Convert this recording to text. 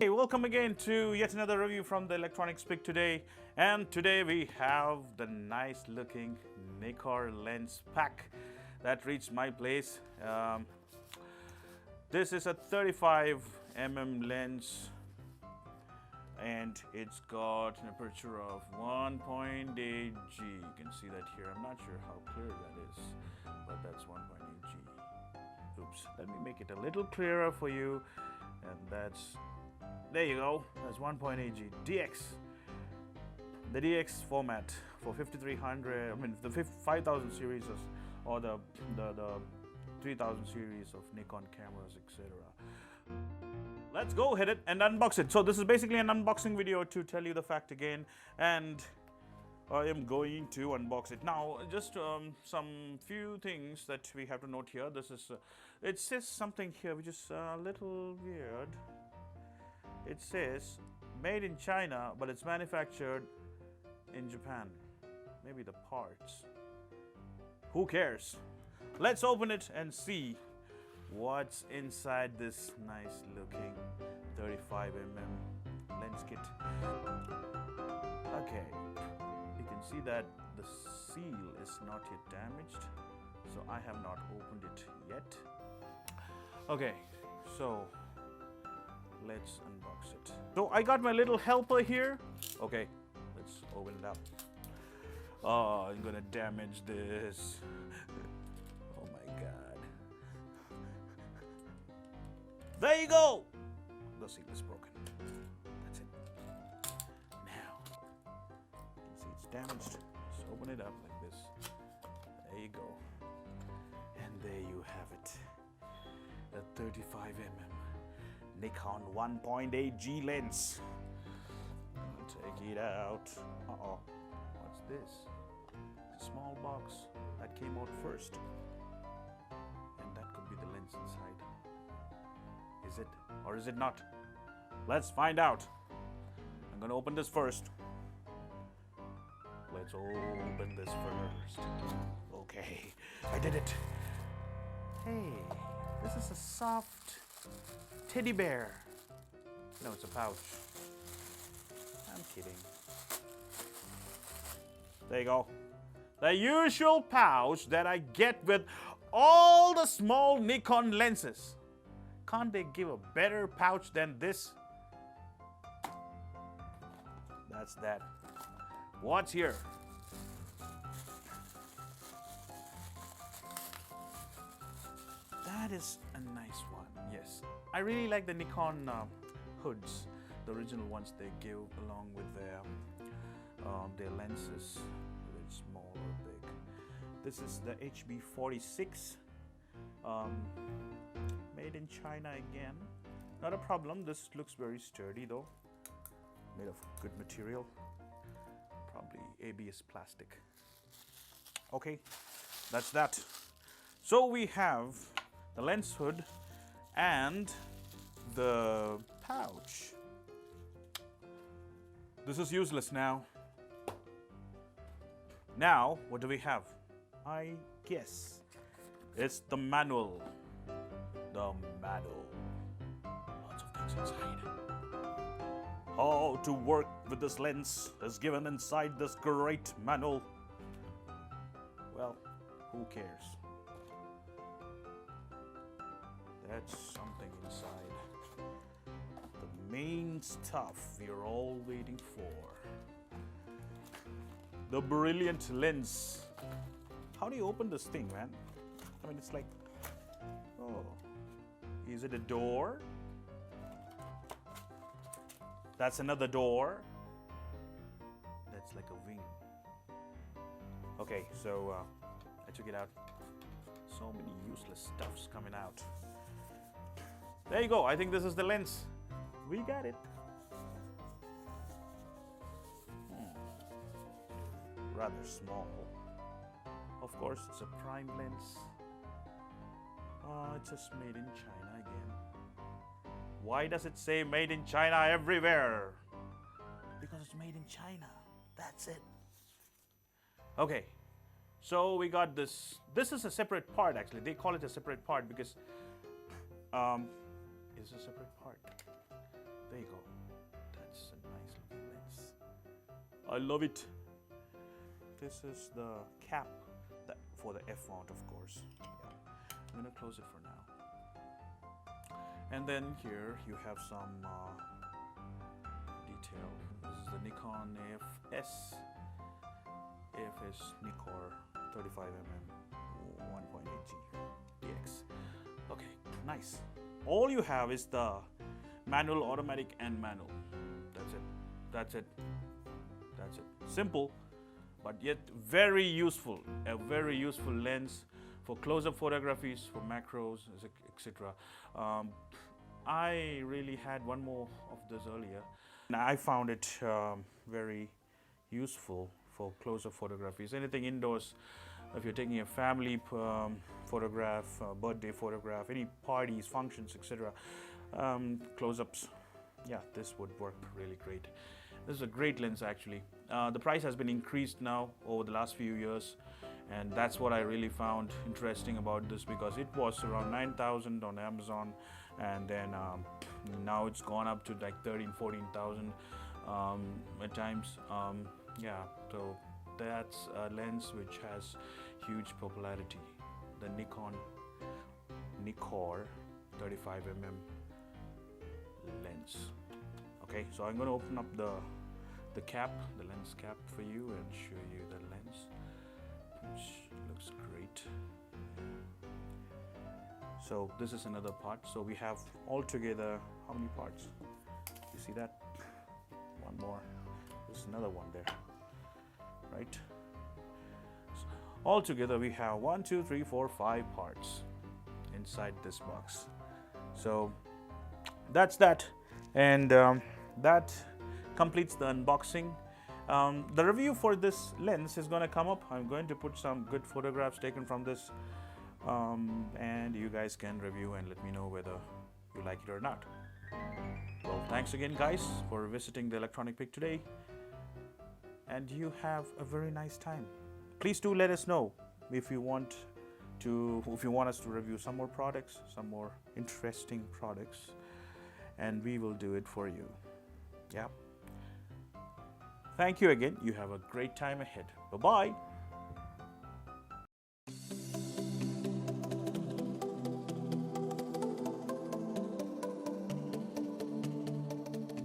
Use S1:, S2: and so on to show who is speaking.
S1: Hey, welcome again to yet another review from the Electronics Pick today. And today we have the nice looking Nikkor lens pack that reached my place. This is a 35mm lens and it's got an aperture of 1.8G. You can see that here. I'm not sure how clear that is, but that's 1.8G. Oops, let me make it a little clearer for you. And there you go, that's 1.8G DX. The DX format for 5300, I mean the 5000 series or the 3000 series of Nikon cameras, etc. Let's go ahead and unbox it. So this is basically an unboxing video to tell you the fact again, and I am going to unbox it now. Just some few things that we have to note here. This is it says something here which is a little weird. It says made in China, but it's manufactured in Japan. Maybe the parts. Who cares? Let's open it and see what's inside this nice looking 35mm lens kit. Okay, you can see that the seal is not yet damaged, so I have not opened it yet. Okay, so let's unbox it. So I got my little helper here. Okay, let's open it up. Oh, I'm gonna damage this. Oh my god. There you go. The seal is broken. That's it. Now, you can see it's damaged. Just open it up like this. There you go. And there you have it. A 35mm Nikon 1.8G lens. Take it out. Uh-oh. What's this? It's a small box that came out first. And that could be the lens inside. Is it or is it not? Let's find out. I'm gonna open this first. Let's open this first. Okay, I did it. Hey, this is a soft teddy bear. No, it's a pouch. I'm kidding. There you go. The usual pouch that I get with all the small Nikon lenses. Can't they give a better pouch than this? That's that. What's here? That is a nice one, yes. I really like the Nikon hoods, the original ones they give along with their lenses, whether it's small or big. This is the HB46, made in China again. Not a problem, this looks very sturdy though. Made of good material, probably ABS plastic. Okay, that's that. So we have the lens hood and the pouch. This is useless now. Now, what do we have? I guess it's the manual. The manual. Lots of things inside. How to work with this lens is given inside this great manual. Well, who cares? That's something inside. The main stuff we're all waiting for. The brilliant lens. How do you open this thing, man? I mean, it's like, oh, is it a door? That's another door. That's like a wing. Okay, so I took it out. So many useless stuffs coming out. There you go. I think this is the lens. We got it. Rather small. Of course, it's a prime lens. It's just made in China again. Why does it say made in China everywhere? Because it's made in China. That's it. Okay. So we got this. This is a separate part actually. They call it a separate part because it's a separate part. There you go. That's a nice looking lens. I love it. This is the cap for the F mount, of course. Yeah. I'm gonna close it for now. And then here you have some detail. This is the Nikon AFS Nikkor 35mm 1.8G DX. Okay, nice. All you have is the manual, automatic, and manual. That's it. That's it. That's it. Simple, but yet very useful. A very useful lens for close-up photographies, for macros, etc. I really had one more of this earlier, and I found it very useful for close-up photographies. Anything indoors, if you're taking a family photograph, birthday photograph, any parties, functions, etc. Close-ups, yeah, this would work really great. This is a great lens actually. The price has been increased now over the last few years, and that's what I really found interesting about this, because it was around 9,000 on Amazon, and then now it's gone up to like 13,000-14,000 at times. Yeah, so that's a lens which has huge popularity, the Nikon Nikkor 35mm lens. Okay, so I'm going to open up the cap, the lens cap for you, and show you the lens, which looks great. So this is another part. So we have altogether how many parts? You see that? One more. There's another one there, right? So altogether we have 1, 2, 3, 4, 5 parts inside this box. So that's that, and that completes the unboxing. The review for this lens is going to come up. I'm going to put some good photographs taken from this, and you guys can review and let me know whether you like it or not. Well, thanks again guys for visiting the Electronic Pick today, and you have a very nice time. Please do let us know if you want us to review some more products, some more interesting products, and we will do it for you. Yeah. Thank you again. You have a great time ahead. Bye-bye.